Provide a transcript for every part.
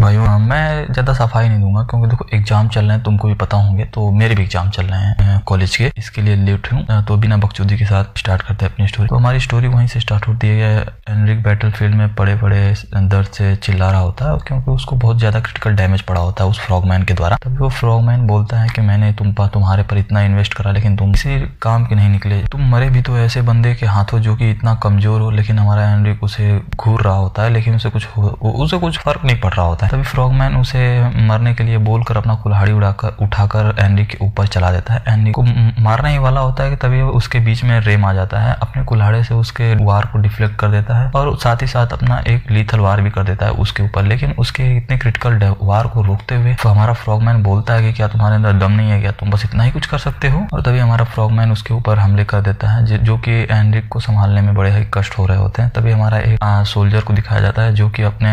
भाइयों मैं ज़्यादा सफाई नहीं दूंगा क्योंकि देखो एग्जाम चल रहे हैं, तुमको भी पता होंगे, तो मेरे भी एग्जाम चल रहे हैं कॉलेज के, इसके लिए लेट हूँ। तो बिना बकचोदी के साथ स्टार्ट करते हैं अपनी स्टोरी। तो हमारी स्टोरी वहीं से स्टार्ट होती है। एनरिक बैटलफील्ड में पड़े दर्द से चिल्ला रहा होता है क्योंकि उसको बहुत ज़्यादा क्रिटिकल डैमेज पड़ा होता है उस फ्रॉगमैन के द्वारा। तभी वो फ्रॉगमैन बोलता है कि मैंने तुम्हारे पर इतना इन्वेस्ट करा लेकिन तुम किसी काम के नहीं निकले, तुम मरे भी तो ऐसे बंदे के हाथों जो कि इतना कमजोर हो। लेकिन हमारा एनरिक उसे घूर रहा होता है लेकिन उसे कुछ फर्क नहीं पड़ रहा होता है। तभी फ्रॉगमैन उसे मरने के लिए बोलकर अपना कुल्हाड़ी उठाकर एनरिक के ऊपर चला देता है। एनरिक को मारने ही वाला होता है कि तभी उसके बीच में रेम आ जाता है, अपने कुल्हाड़े से उसके वार को डिफ्लेक्ट कर देता है और साथ ही साथ अपना एक लीथल वार भी कर देता है उसके ऊपर। लेकिन उसके इतने क्रिटिकल वार को रोकते हुए हमारा फ्रॉगमैन बोलता है कि क्या तुम्हारे अंदर दम नहीं है, क्या तुम बस इतना ही कुछ कर सकते हो। और तभी हमारा फ्रॉगमैन उसके ऊपर हमले कर देता है जो कि एनरिक को संभालने में बड़े ही कष्ट हो रहे होते हैं। तभी हमारा एक सोल्जर को दिखाया जाता है जो कि अपने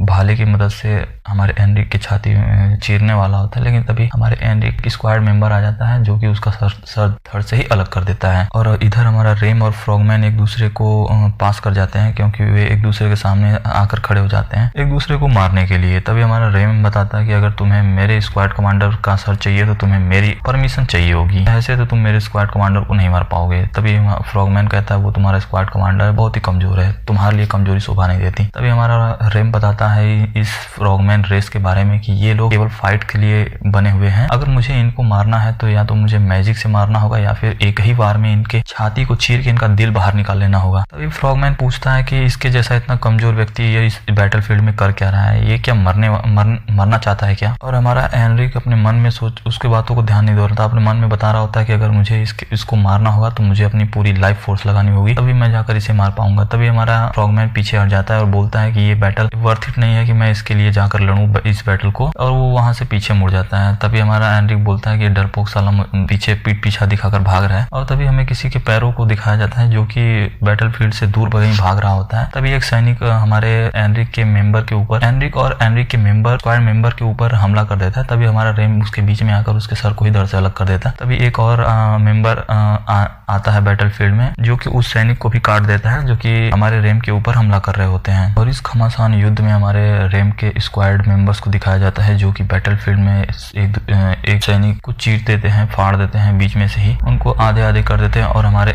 भाले की मदद से हमारे एनरिक की छाती में चीरने वाला होता है। लेकिन तभी हमारे एनरिक की स्क्वाड मेंबर आ जाता है जो कि उसका सर धड़ से ही अलग कर देता है। और इधर हमारा रेम और फ्रॉगमैन एक दूसरे को पास कर जाते हैं क्योंकि वे एक दूसरे के सामने आकर खड़े हो जाते हैं एक दूसरे को मारने के लिए। तभी हमारा रेम बताता है कि अगर तुम्हें मेरे स्क्वाड कमांडर का सर चाहिए तो तुम्हें मेरी परमिशन चाहिए होगी, ऐसे तो तुम मेरे स्क्वाड कमांडर को नहीं मार पाओगे। तभी फ्रॉगमैन कहता है वो तुम्हारा स्क्वाड कमांडर बहुत ही कमजोर है, तुम्हारे लिए कमजोरी शोभा नहीं देती। तभी हमारा रेम बताता है इस फ्रॉगमैन रेस के बारे में कि ये लोग केवल फाइट के लिए बने हुए हैं, अगर मुझे इनको मारना है तो या तो मुझे मैजिक से मारना होगा या फिर एक ही बार में इनके छाती को चीर के इनका दिल बाहर निकाल लेना होगा। तभी फ्रॉगमैन पूछता है कि इसके जैसा इतना कमजोर व्यक्ति ये इस बैटलफील्ड में कर क्या रहा है, ये क्या मरना चाहता है क्या। और हमारा एनरिक अपने मन में उसके बातों को ध्यान नहीं दे रहा था, अपने मन में बता रहा होता है कि अगर मुझे इसको मारना होगा तो मुझे अपनी पूरी लाइफ फोर्स लगानी होगी, तभी मैं जाकर इसे मार पाऊंगा। तभी हमारा फ्रॉगमैन पीछे हट जाता है और बोलता है कि ये बैटल वर्थ इट नहीं है कि मैं इसके लिए जाकर लड़ूं इस बैटल को, और वो वहां से पीछे मुड़ जाता है। तभी हमारा एनरिक बोलता है कि डरपोक साला पीछे पीठ पीछा दिखाकर भाग रहा है। और तभी हमें किसी के पैरों को दिखाया जाता है जो कि बैटलफील्ड से दूर कहीं भाग रहा होता है। तभी एक सैनिक हमारे एनरिक के मेंबर के ऊपर एनरिक के स्क्वाड मेंबर के ऊपर हमला कर देता है। तभी हमारा रेम उसके बीच में आकर उसके सर को ही धड़ से अलग कर देता है। तभी एक और मेंबर आता है बैटलफील्ड में जो कि उस सैनिक को भी काट देता है जो कि हमारे रेम के ऊपर हमला कर रहे होते हैं। और इस घमासान युद्ध में हमारे रेम के स्क्वाड मेंबर्स को दिखाया जाता है जो कि बैटलफील्ड में एक सैनिक को चीर देते हैं, फाड़ देते हैं, बीच में से ही उनको आधे आधे कर देते हैं। और हमारे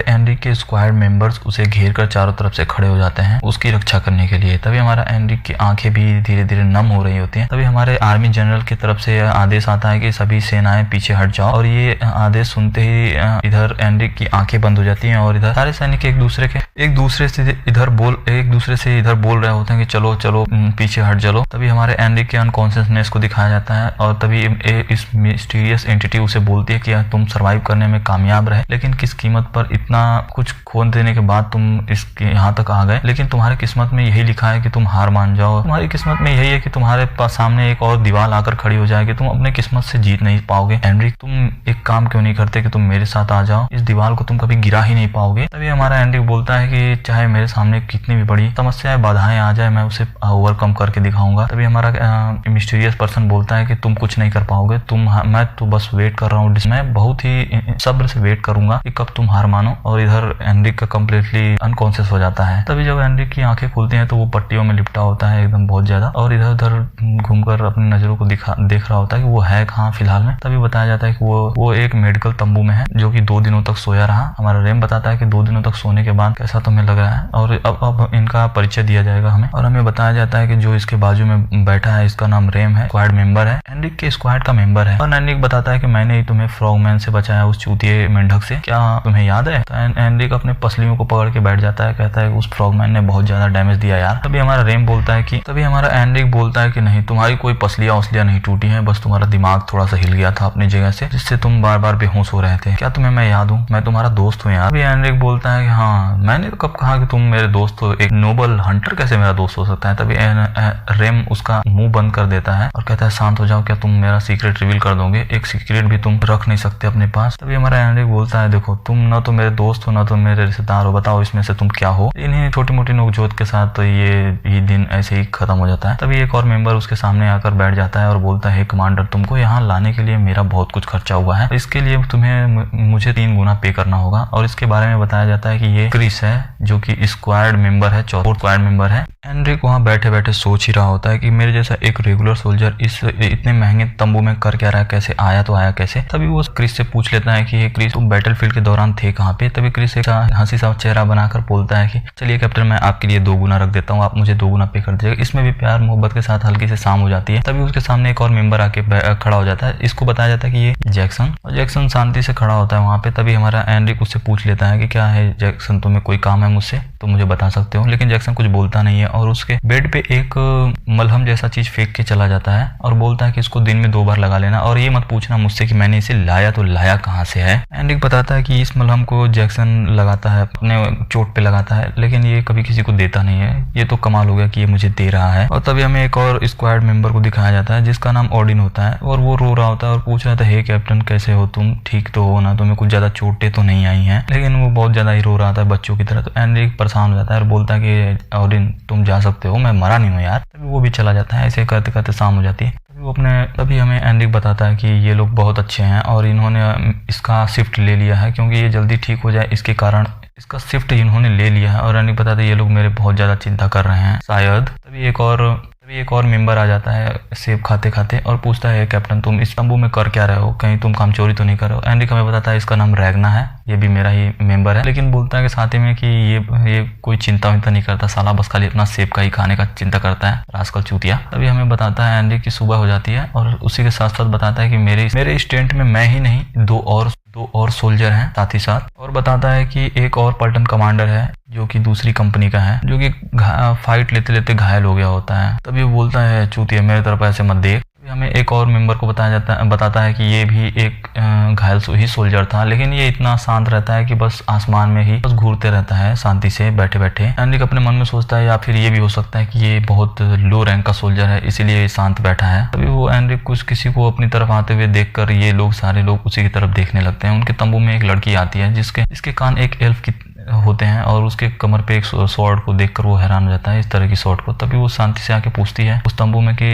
एनरिक के स्क्वाड मेंबर्स उसे घेर कर चारों तरफ से खड़े हो जाते हैं उसकी रक्षा करने के लिए। तभी हमारा एनरिक की आंखें भी धीरे धीरे नम हो रही होती हैं। तभी हमारे आर्मी जनरल की तरफ से आदेश आता है कि सभी सेनाएं पीछे हट जाओ। और ये आदेश सुनते ही इधर एनरिक की आंखें बंद हो जाती हैं और इधर सारे सैनिक एक दूसरे से इधर बोल रहे होते हैं कि चलो चलो पीछे हट चलो। तभी हमारे एनरिक के अनकॉन्शियसनेस को दिखाया जाता है और तभी इस मिस्टीरियस एंटिटी उसे बोलती है कि तुम सरवाइव करने में कामयाब रहे लेकिन किस कीमत पर, इतना कुछ खोन देने के बाद तुम इसके यहाँ तक आ गए, लेकिन तुम्हारी किस्मत में यही लिखा है कि तुम हार मान जाओ, तुम्हारी किस्मत में यही है कि तुम्हारे पास सामने एक और दीवार आकर खड़ी हो जाएगी, तुम अपने किस्मत से जीत नहीं पाओगे। एनरिक तुम एक काम क्यों नहीं करते कि तुम मेरे साथ आ जाओ, इस दीवार को तुम कभी गिरा ही नहीं पाओगे। तभी हमारा एनरिक बोलता है कि चाहे मेरे सामने कितनी भी बड़ी समस्याएं बाधाएं आ जाए मैं उसे ओवरकम करके दिखाऊंगा। तभी हमारा मिस्टीरियस पर्सन बोलता है कि तुम कुछ नहीं कर पाओगे, मैं तो बस वेट कर रहा हूँ, मैं बहुत ही सब्र से वेट करूंगा कि कब तुम हार मानो। और इधर एनरिक का कम्प्लीटली अनकॉन्शियस हो जाता है। तभी जब एनरिक की आंखें खुलती हैं तो वो पट्टियों में लिपटा होता है एकदम बहुत ज्यादा और इधर उधर घूमकर अपनी नजरों को देख रहा होता है कि वो है कहाँ फिलहाल में। तभी बताया जाता है कि वो एक मेडिकल तंबू में है जो कि 2 दिनों तक सोया रहा। हमारा रेम बताता है कि 2 दिनों तक सोने के बाद कैसा तुम्हें लग रहा है, और अब इनका परिचय दिया जाएगा हमें। और हमें बताया जाता है कि जो इसके बाजू में बैठा है इसका नाम रेम है, स्क्वाड मेंबर है, एनरिक के स्क्वाड का मेंबर है। और एनरिक बताता है कि मैंने ही तुम्हें फ्रॉगमैन से बचाया, उस चूतिए मेंढक से, क्या तुम्हें याद है। तो एनरिक अपने पसलियों को पकड़ के बैठ जाता है, कहता है उस फ्रॉगमैन ने बहुत ज्यादा डैमेज दिया यार। तभी हमारा एनरिक बोलता है कि नहीं, तुम्हारी कोई पसलियां नहीं टूटी है, बस तुम्हारा दिमाग थोड़ा सा हिल गया था अपनी जगह से जिससे तुम बार बार बेहोश हो रहे थे। क्या तुम्हें मैं याद हूँ, मैं तुम्हारा दोस्त हूँ यार। अभी एनरिक बोलता है कि हाँ, मैंने तो कब कहा कि तुम मेरे दोस्त हो, एक नोबल हंटर कैसे मेरा दोस्त हो सकता है। तभी रेम उसका मुंह बंद कर देता है और कहता है शांत हो जाओ, क्या तुम मेरा सीक्रेट रिवील कर दोगे, एक सीक्रेट भी तुम रख नहीं सकते अपने पास। तभी हमारा एनरिक बोलता है देखो, तुम ना तो मेरे दोस्त हो ना तो मेरे रिश्तेदार हो, बताओ इसमें से तुम क्या हो। इन्हीं छोटी मोटी नोकझोंक के साथ तो ये दिन ऐसे ही खत्म हो जाता है। तभी एक और मेंबर उसके सामने आकर बैठ जाता है और बोलता है कमांडर, तुमको यहाँ लाने के लिए मेरा बहुत कुछ खर्चा हुआ है, इसके लिए तुम्हें मुझे 3 गुना पे करना होगा। और इसके बारे में बताया जाता है कि ये क्रिस है जो कि स्क्वाड मेंबर है, 4th स्क्वाड मेंबर है। एनरिक वहाँ बैठे बैठे सोच ही रहा होता है कि मेरे जैसा एक रेगुलर सोल्जर इस इतने महंगे तंबू में कर क्या रहा है, कैसे आया तो आया कैसे। तभी वो क्रिस से पूछ लेता है कि क्रिस तुम बैटलफील्ड के दौरान थे कहाँ पे। तभी क्रिस एक हंसी सा चेहरा बनाकर बोलता है कि चलिए कैप्टन, मैं आपके लिए 2 गुना रख देता हूँ, आप मुझे 2 गुना पे कर दीजिएगा। इसमें भी प्यार मोहब्बत के साथ हल्की से शाम हो जाती है। तभी उसके सामने एक और मेंबर आके खड़ा हो जाता है। इसको बताया जाता है कि ये जैक्सन, और जैक्सन शांति से खड़ा होता है वहाँ पे। तभी हमारा एनरिक उससे पूछ लेता है कि क्या है जैक्सन, तुम्हें कोई काम है मुझसे तो मुझे बता सकते हो। लेकिन जैक्सन कुछ बोलता नहीं है और उसके बेड पे एक मलहम जैसा चीज फेंक के चला जाता है और बोलता है कि इसको दिन में 2 बार लगा लेना और ये मत पूछना मुझसे कि मैंने इसे लाया तो लाया कहाँ से है। एनरिक बताता है कि इस मलहम को जैक्सन लगाता है, अपने चोट पे लगाता है, लेकिन ये कभी किसी को देता नहीं है। ये तो कमाल हो गया कि ये मुझे दे रहा है। और तभी हमें एक और स्क्वाड मेंबर को दिखाया जाता है जिसका नाम ओडिन होता है और वो रो रहा होता है और पूछ रहा था, हे कैप्टन कैसे हो तुम, ठीक तो हो ना, तुम्हें कुछ ज्यादा चोटें तो नहीं आई हैं। लेकिन वो बहुत ज्यादा ही रो रहा था बच्चों की तरह। तो एनरिक परेशान हो जाता है और बोलता है कि ओडिन तुम जा सकते हो, मैं मरा नहीं हूँ यार। तभी वो भी चला जाता है। ऐसे करते करते शाम हो जाती है। तभी हमें एनरिक बताता है कि ये लोग बहुत अच्छे हैं और इन्होंने इसका शिफ्ट ले लिया है क्योंकि ये जल्दी ठीक हो जाए, इसके कारण इसका शिफ्ट इन्होंने ले लिया है। और एनरिक बताता है ये लोग मेरे बहुत ज्यादा चिंता कर रहे हैं शायद। तभी एक और मेंबर आ जाता है सेब खाते खाते और पूछता है, कैप्टन तुम इस तंबू में कर क्या रहे हो, कहीं तुम काम चोरी तो नहीं कर रहे हो। एनरिक हमें बताता है इसका नाम रैगना है, ये भी मेरा ही मेंबर है। लेकिन बोलता है कि साथ ही में कि ये कोई चिंता विंता नहीं करता, साला बस खाली अपना सेब का ही खाने का चिंता करता है, रास्कल चूतिया। तभी हमें बताता है एनरिक की सुबह हो जाती है और उसी के साथ साथ बताता है कि मेरे इस टेंट में मैं ही नहीं 2 और सोल्जर हैं साथ ही साथ। और बताता है कि एक और पलटन कमांडर है जो कि दूसरी कंपनी का है, जो कि फाइट लेते लेते घायल हो गया होता है। तभी वो बोलता है, चूतिया मेरे तरफ ऐसे मत देख। हमें एक और मेंबर को बताता है कि ये भी एक घायल ही सोल्जर था, लेकिन ये इतना शांत रहता है कि बस आसमान में ही बस घूरते रहता है शांति से बैठे बैठे। एनरिक अपने मन में सोचता है या फिर ये भी हो सकता है कि ये बहुत लो रैंक का सोल्जर है इसीलिए ये शांत बैठा है। तभी वो एनरिक किसी को अपनी तरफ आते हुए देखकर ये लोग सारे लोग उसी की तरफ देखने लगते हैं। उनके तंबू में एक लड़की आती है जिसके कान एक एल्फ की होते हैं और उसके कमर पे एक स्वॉर्ड को देखकर वो हैरान हो जाता है, इस तरह की स्वॉर्ड को। तभी वो शांति से आके पूछती है उस तंबू में कि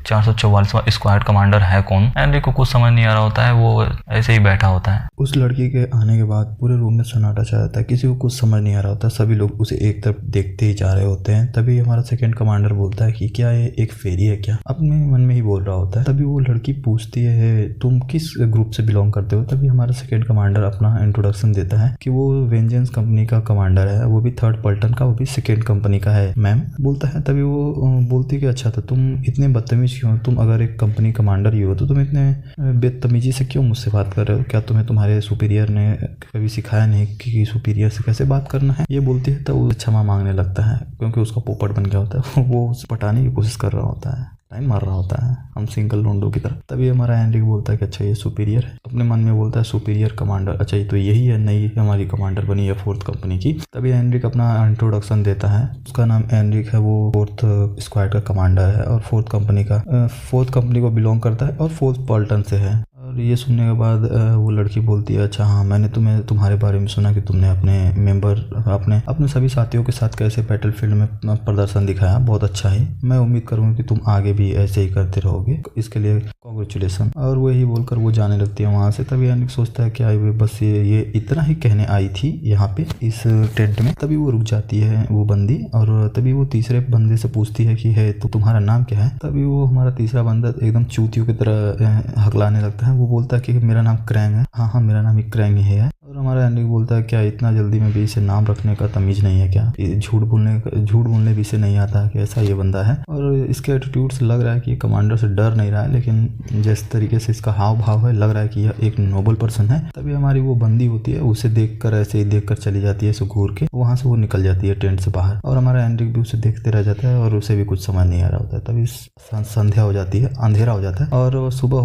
444वां स्क्वाड कमांडर है कौन। एनरिक को कुछ समझ नहीं आ रहा होता है, वो ऐसे ही बैठा होता है। उस लड़की के आने के बाद पूरे रूम में सन्नाटा छा जाता है, किसी को कुछ समझ नहीं आ रहा होता, सभी लोग उसे एक तरफ देखते ही जा रहे होते हैं। तभी हमारा सेकंड कमांडर बोलता है कि क्या ये एक फेरी है क्या, अपने मन में ही बोल रहा होता है। तभी वो लड़की पूछती है तुम किस ग्रुप से बिलोंग करते हो। तभी हमारा सेकंड कमांडर अपना इंट्रोडक्शन देता है कि वो वेंजेंस कंपनी का कमांडर है, वो भी 3rd पल्टन का, वो भी 2nd कंपनी का है मैम, बोलता है। तभी वो बोलती कि अच्छा तो तुम इतने बदतमीज क्यों, तुम अगर एक कंपनी कमांडर ही हो तो तुम इतने बेतमीजी से क्यों मुझसे बात कर रहे हो, क्या तुम्हें तुम्हारे सुपीरियर ने कभी सिखाया नहीं कि सुपीरियर से कैसे बात करना है। ये बोलती है तो वो क्षमा मांगने लगता है क्योंकि उसका पोपट बन गया होता है, वो पटाने की कोशिश कर रहा होता है, टाइम मार रहा होता है हम सिंगल लोंडो की तरफ। तभी हमारा एनरिक बोलता है कि अच्छा ये सुपीरियर है, अपने मन में बोलता है सुपीरियर कमांडर, अच्छा ये तो यही है, नई हमारी कमांडर बनी है 4th कंपनी की। तभी एनरिक अपना इंट्रोडक्शन देता है, उसका नाम एनरिक है, वो 4th स्क्वाड का कमांडर है और 4th कंपनी को बिलोंग करता है और 4th पल्टन से है। और ये सुनने के बाद वो लड़की बोलती है, अच्छा हाँ मैंने तुम्हारे बारे में सुना कि तुमने अपने सभी साथियों के साथ कैसे बैटलफील्ड में प्रदर्शन दिखाया, बहुत अच्छा है, मैं उम्मीद करूँगा कि तुम आगे भी ऐसे ही करते रहोगे, इसके लिए कॉन्ग्रेचुलेसन। और वही बोलकर वो जाने लगती है वहाँ से। तभी एनरिक सोचता है क्या बस ये इतना ही कहने आई थी यहाँ पे इस टेंट में। तभी वो रुक जाती है वो बंदी और तभी वो तीसरे बंदे से पूछती है कि है तो तुम्हारा नाम क्या है। तभी वो हमारा तीसरा बंदा एकदम चूतियों की तरह हकलाने लगता है, वो बोलता है कि मेरा नाम क्रैंग है। हाँ मेरा नाम ही क्रैंग ही है। और हमारा एनरिक बोलता है क्या इतना जल्दी में भी इसे नाम रखने का तमीज नहीं है क्या, झूठ बोलने भी इसे नहीं आता कि ऐसा ये बंदा है। और इसके एटीट्यूड से लग रहा है कि ये कमांडर से डर नहीं रहा है, लेकिन जिस तरीके से इसका हाव भाव है लग रहा है कि यह एक नोबल पर्सन है। तभी हमारी वो बंदी होती है, उसे देखकर ऐसे ही देखकर चली जाती है, इसे घूर के वहां से वो निकल जाती है टेंट से बाहर। और हमारा एनरिक भी उसे देखते रह जाता है और उसे भी कुछ समझ नहीं आ रहा होता है। तभी संध्या हो जाती है, अंधेरा हो जाता है और सुबह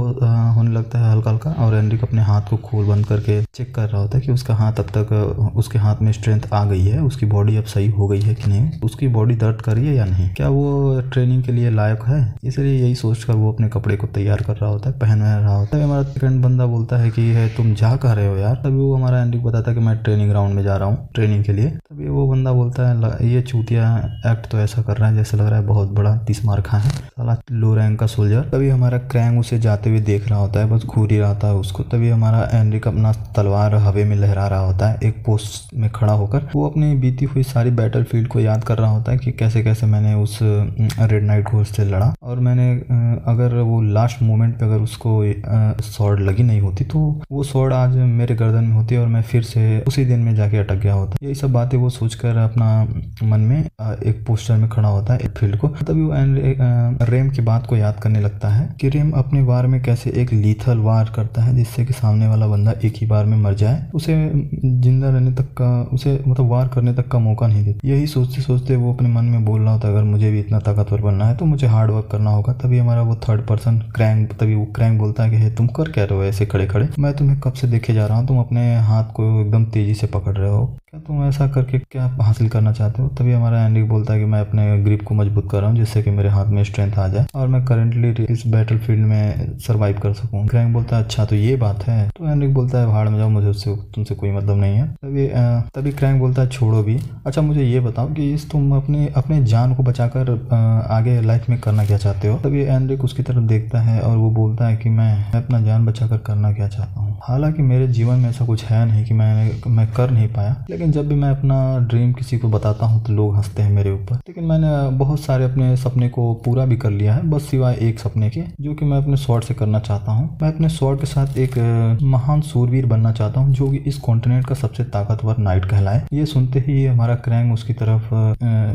होने लगता है हल्का हल्का। और एनरिक अपने हाथ को खोल बंद करके चेक कर रहा होता होता है कि उसका हाथ अब तक उसके हाथ में स्ट्रेंथ आ गई है, उसकी बॉडी अब सही हो गई है कि नहीं, उसकी बॉडी दर्द कर रही है या नहीं, क्या वो ट्रेनिंग के लिए लायक है। इसलिए यही सोचकर वो अपने कपड़े को तैयार कर रहा होता है, पहन रहा होता है। हमारा सेकंड बंदा बोलता है कि है तुम जा कह रहे हो यार। तभी वो हमारा एंड्रिक बताता है कि मैं ट्रेनिंग ग्राउंड में जा रहा हूँ ट्रेनिंग के लिए। तभी वो बंदा बोलता है ये चूतिया एक्ट तो ऐसा कर रहा है जैसे लग रहा है बहुत बड़ा 30 मार खा है, साला लो रैंक का सोल्जर। तभी हमारा क्रैंग उसे जाते हुए देख रहा होता है, बस घूर ही रहा था उसको। तभी हमारा एंड्रिक अपना तलवार हवे में लहरा रहा होता है, एक पोस्ट में खड़ा होकर वो अपनी बीती हुई सारी बैटलफील्ड को याद कर रहा होता है कि कैसे कैसे मैंने उस रेड नाइट घोस्ट से लड़ा, और मैंने अगर वो लास्ट मोमेंट पे अगर उसको स्वॉर्ड लगी नहीं होती तो वो स्वॉर्ड आज मेरे गर्दन में होती और मैं फिर से उसी दिन में जाके अटक गया होता। यही सब बातें वो सोचकर अपना मन में एक पोस्टर में खड़ा होता है एक फील्ड को। तभी वो रेम की बात को याद करने लगता है कि रेम अपने वार में कैसे एक लीथल वार करता है जिससे कि सामने वाला बंदा एक ही बार में मर जाए, उसे जिंदा रहने तक का, उसे मतलब वार करने तक का मौका नहीं देता। यही सोचते सोचते वो अपने मन में बोल रहा होता है अगर मुझे भी इतना ताकतवर बनना है तो मुझे हार्ड वर्क करना होगा। तभी हमारा वो थर्ड पर्सन क्रैंक, तभी वो क्रैंक बोलता है कि तुम कर क्या रहे हो ऐसे खड़े खड़े, मैं तुम्हें कब से देखे जा रहा हूँ, तुम अपने हाथ को एकदम तेजी से पकड़ रहे हो, क्या तुम ऐसा करके क्या हासिल करना चाहते हो। तभी हमारा एंड्रिक बोलता है कि मैं अपने ग्रिप को मजबूत कर रहा हूँ जिससे कि मेरे हाथ में स्ट्रेंथ आ जाए और मैं करंटली इस बैटलफील्ड में सरवाइव कर सकूँ। क्रैंक बोलता है अच्छा तो ये बात है। तो एंड्रिक बोलता है भाड़ में जाओ, मुझे उससे तुमसे कोई मतलब नहीं है। तभी क्रैंक बोलता है छोड़ो भी, अच्छा मुझे ये बताओ कि तुम अपने जान को बचाकर आगे लाइफ में करना क्या चाहते हो। तभी एंड्रिक उसकी तरफ देखता है और वो बोलता है कि मैं अपना जान बचाकर करना क्या चाहता हूँ। हालांकि मेरे जीवन में ऐसा कुछ है नहीं कि मैं कर नहीं पाया, लेकिन जब भी मैं अपना ड्रीम किसी को बताता हूँ तो लोग हंसते हैं मेरे ऊपर। लेकिन मैंने बहुत सारे अपने सपने को पूरा भी कर लिया है, बस सिवाय एक सपने के जो कि मैं अपने स्वॉर्ड से करना चाहता हूँ। मैं अपने स्वॉर्ड के साथ एक महान सूरवीर बनना चाहता हूँ जो कि इस कॉन्टिनेंट का सबसे ताकतवर नाइट कहलाए। ये सुनते ही हमारा क्रैंक उसकी तरफ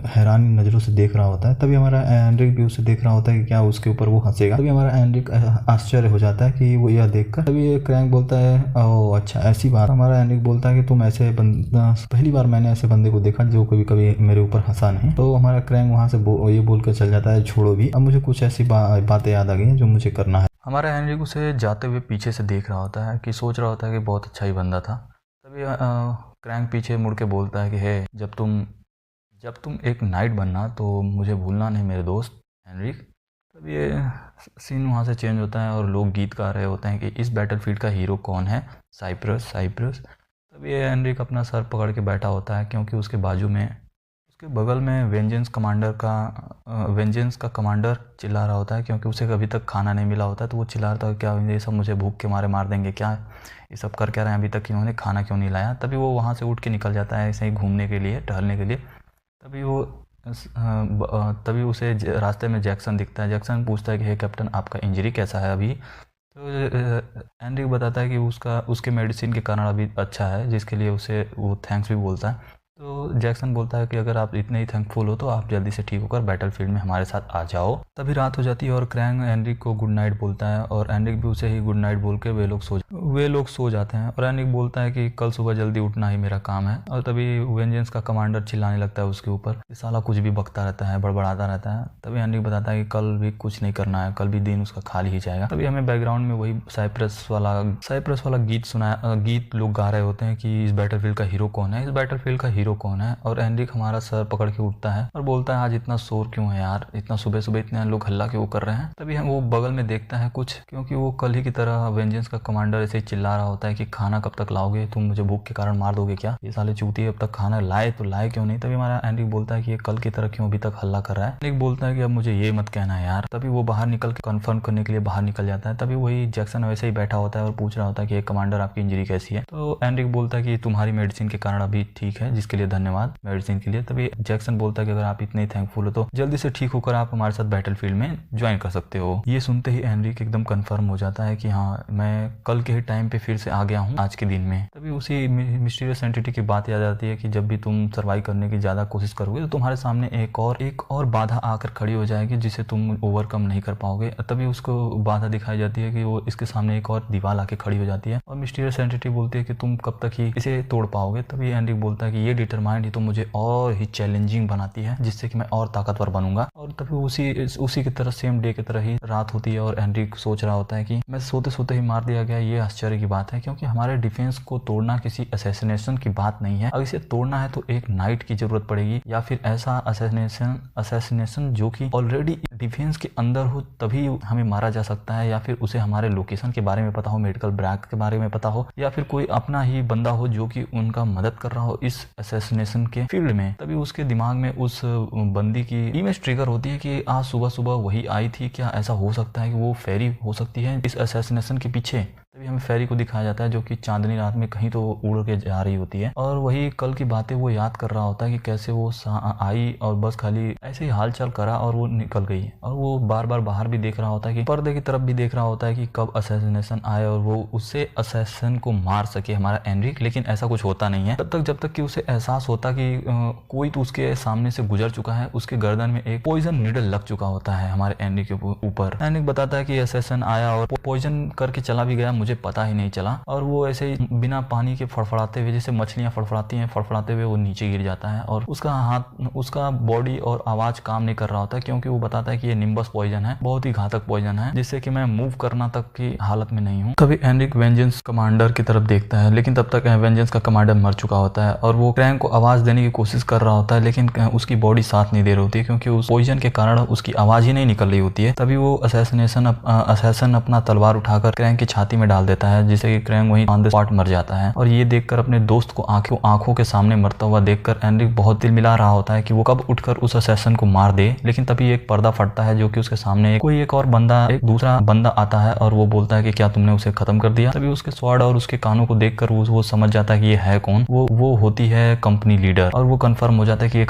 हैरानी नजरों से देख रहा होता है। तभी हमारा एंड्रिक भी उसे देख रहा होता है कि क्या उसके ऊपर वो हंसेगा। तभी हमारा एंड्रिक आश्चर्य हो जाता है कि वो यह देखकर। तभी क्रैंक बोलता है ओह अच्छा ऐसी बात। हमारा एंड्रिक बोलता है कि तुम ऐसे पहली बार मैंने ऐसे बंदे को देखा जो कभी मेरे ऊपर हंसा नहीं। तो हमारा क्रैंक वहां से ये बोल कर चल जाता है छोड़ो भी, अब मुझे कुछ ऐसी बातें याद आ गई हैं जो मुझे करना है। हमारा एंड्रिक उसे जाते हुए पीछे से देख रहा होता है कि सोच रहा होता है कि बहुत अच्छा ही बंदा था। तभी क्रैंक पीछे मुड़ के बोलता है कि हे जब तुम एक नाइट बनना तो मुझे भूलना नहीं मेरे दोस्त एंड्रिक। तब ये सीन वहाँ से चेंज होता है और लोग गीत गा रहे होते हैं कि इस बैटलफील्ड का हीरो कौन है, साइप्रस। तब ये एंड्रिक अपना सर पकड़ के बैठा होता है क्योंकि उसके बगल में वेंजेंस का कमांडर चिल्ला रहा होता है क्योंकि उसे अभी तक खाना नहीं मिला होता है। तो वो चिल्ला रहा था क्या ये सब मुझे भूख के मारे मार देंगे क्या, ये सब कर क्या रहे हैं, अभी तक इन्होंने खाना क्यों नहीं लाया। तभी वो वहाँ से उठ के निकल जाता है ऐसे ही घूमने के लिए, टहलने के लिए। तभी उसे रास्ते में जैक्सन दिखता है। जैक्सन पूछता है कि हे कैप्टन आपका इंजरी कैसा है अभी। तो एंड्रिक बताता है कि उसके मेडिसिन के कारण अभी अच्छा है, जिसके लिए उसे वो थैंक्स भी बोलता है। तो जैक्सन बोलता है कि अगर आप इतने ही थैंकफुल हो तो आप जल्दी से ठीक होकर बैटलफील्ड में हमारे साथ आ जाओ। तभी रात हो जाती है और क्रैंक एंड्रिक को गुड नाइट बोलता है और एंड्रिक भी उसे ही गुड नाइट बोल के वे लोग सो जाते हैं। और एंड्रिक बोलता है कि कल सुबह जल्दी उठना ही मेरा काम है। और तभी वेंजेंस का कमांडर चिल्लाने लगता है उसके ऊपर, इस साला कुछ भी बकता रहता है, बड़बड़ाता रहता है। तभी एंड्रिक बताता है कि कल भी कुछ नहीं करना है, कल भी दिन उसका खाली ही जाएगा। तभी हमें बैकग्राउंड में वही साइप्रस वाला गीत लोग गा रहे होते हैं कि इस बैटलफील्ड का हीरो कौन है, इस बैटलफील्ड का हीरो कौन है। और एंड्रिक हमारा सर पकड़ के उठता है और बोलता है आज इतना शोर क्यों है यार, इतना सुबह सुबह इतने लोग हल्ला क्यों कर रहे हैं। तभी हम वो बगल में देखता है कुछ, क्योंकि वो कल ही की तरह वेंजेंस का कमांडर ऐसे ही चिल्ला रहा होता है कि खाना कब तक लाओगे, तुम मुझे भूख के कारण मार दोगे क्या, ये साले चूतिए अब तक खाना लाए तो लाए क्यों नहीं। तभी हमारा एंड्रिक बोलता है कि ये कल की तरह क्यों अभी तक हल्ला कर रहा है। एंड्रिक बोलता है कि अब मुझे ये मत कहना है यार। तभी वो बाहर निकल के कन्फर्म करने के लिए बाहर निकल जाता है। तभी वही जैक्सन वैसे ही बैठा होता है और पूछ रहा होता है कि कमांडर आपकी इंजरी कैसी है। तो एंड्रिक बोलता है कि तुम्हारी मेडिसिन के कारण अभी ठीक है, जिसके लिए धन्यवाद मेडिसिन के लिए। तभी जैक्सन बोलता है कि अगर आप इतने ही थैंकफुल हो तो जल्दी से ठीक होकर आप हमारे साथ बैटलफील्ड में ज्वाइन कर सकते हो। ये सुनते ही एंड्रिक एकदम कंफर्म हो जाता है कि हाँ मैं कल के ही टाइम पे फिर से आ गया हूँ आज के दिन में। तभी उसी मिस्टीरियस एंटिटी की बात याद आती है कि जब भी तुम सर्वाइव करने की ज्यादा कोशिश करोगे तो तुम्हारे सामने एक और बाधा आकर खड़ी हो जाएगी जिसे तुम ओवरकम नहीं कर पाओगे। तभी उसको बाधा दिखाई जाती है कि वो इसके सामने एक और दीवार आके खड़ी हो जाती है और मिस्टीरियस एंटिटी बोलती है कि तुम कब तक ही इसे तोड़ पाओगे। तभी एंड्रिक बोलता है कि ये डिटरमाइंड, ये तो मुझे और ही चैलेंजिंग बनाती है जिससे कि मैं और ताकतवर बनूंगा। और तभी उसी की तरह सेम डे की तरह ही रात होती है और एनरिक सोच रहा होता है कि मैं सोते सोते ही मार दिया गया। ये आश्चर्य की बात है क्योंकि हमारे डिफेंस को तोड़ना किसी असैसिनेशन की बात नहीं है। अगर इसे तोड़ना है तो एक नाइट की जरूरत पड़ेगी या फिर ऐसा असैसिनेशन जो कि ऑलरेडी डिफेंस के अंदर हो, तभी हमें मारा जा सकता है। या फिर उसे हमारे लोकेशन के बारे में पता हो, मेडिकल ब्रैक के बारे में पता हो, या फिर कोई अपना ही बंदा हो जो कि उनका मदद कर रहा हो इस असैसिनेशन के फील्ड में। तभी उसके दिमाग में उस बंदी की इमेज ट्रिगर होती है कि आज सुबह सुबह वही आई थी। क्या ऐसा हो सकता है कि वो फेरी हो सकती है इस असैसिनेशन के पीछे? तभी हमें फेरी को दिखाया जाता है जो कि चांदनी रात में कहीं तो उड़ के जा रही होती है और वही कल की बातें वो याद कर रहा होता है कि कैसे वो आई और बस खाली ऐसे ही हालचाल करा और वो निकल गई। और वो बार बार बाहर भी देख रहा होता है कि पर्दे की तरफ भी देख रहा होता है कि कब असैसिनेशन आए और वो उससे असैसिन को मार सके हमारा एनरिक। लेकिन ऐसा कुछ होता नहीं है जब तक कि उसे एहसास होता कि कोई तो उसके सामने से गुजर चुका है, उसके गर्दन में एक पॉइजन नीडल लग चुका होता है हमारे एनरिक के ऊपर। एनरिक बताता है कि असैसिन आया और पॉइजन करके चला भी गया, मुझे पता ही नहीं चला। और वो ऐसे ही बिना पानी के फड़फड़ाते हुए, जैसे मछलियां फड़फड़ाती हैं, फड़फड़ाते हुए वो नीचे गिर जाता है और उसका बॉडी और आवाज काम नहीं कर रहा होता क्योंकि वो बताता है कि ये निम्बस पॉइजन है, बहुत ही घातक पॉइजन है जिससे कि मैं मूव करना तक की हालत में नहीं हूँ। तभी एनरिक वेंजेंस कमांडर की तरफ देखता है, लेकिन तब तक वेंजेंस का कमांडर मर चुका होता है और वो क्रैंक को आवाज देने की कोशिश कर रहा होता है, लेकिन उसकी बॉडी साथ नहीं दे रही होती है क्योंकि उस पॉइजन के कारण उसकी आवाज ही नहीं निकल रही होती है। तभी वो असैसिन अपना तलवार उठाकर क्रैंक की छाती में डाल देता है जिससे कि क्रैंक वहीं ऑन द स्पॉट मर जाता है। और ये देखकर अपने दोस्त को आंखों के सामने मरता हुआ देखकर एनरिक बहुत दिल मिला रहा होता है कि वो कब उठकर उस असैसिन को मार दे। लेकिन तभी एक पर्दा फटता है जो कि उसके सामने एक दूसरा बंदा आता है और वो बोलता है कि क्या तुमने उसे खत्म कर दिया? तभी उसके स्वॉर्ड और उसके कानों को देखकर वो समझ जाता है कि ये है कौन। वो होती है कंपनी लीडर और वो कंफर्म हो जाता है कि ये